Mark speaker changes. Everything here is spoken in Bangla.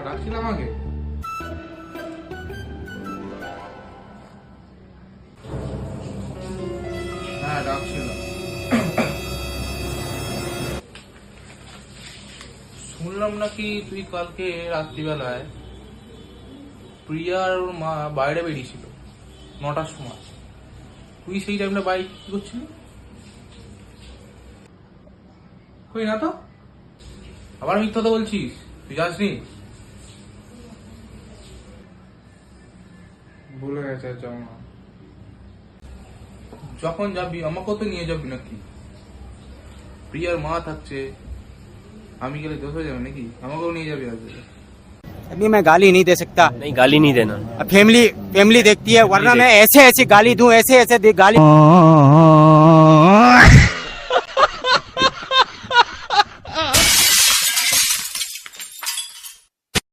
Speaker 1: ডাকছিলাম আগে। হ্যাঁ ডাকছিলাম। শুনলাম নাকি তুই কালকে রাত্রিবেলায় প্রিয়া আর ওর মা বাইরে বেরিয়েছিল 9টার সময়। তুই সেই টাইমটা বাইরে কি করছিলি? কই না তো, আবার মিথ্যা তো বলছিস, তুই যাসনি? ভুলে গেছে, যাও না। যখন যাবি আমাকেও তো নিয়ে যাবি নাকি? প্রিয়ার মা থাকছে, আমি গেলে দোষ হয়ে যাবে নাকি? আমাকেও নিয়ে যাবি আজকে?
Speaker 2: अभी मैं गाली नहीं दे सकता।
Speaker 3: नहीं, गाली नहीं देना।
Speaker 2: फैमिली फैमिली देखती है, वरना मैं ऐसे ऐसे गाली दूं, ऐसे ऐसे गाली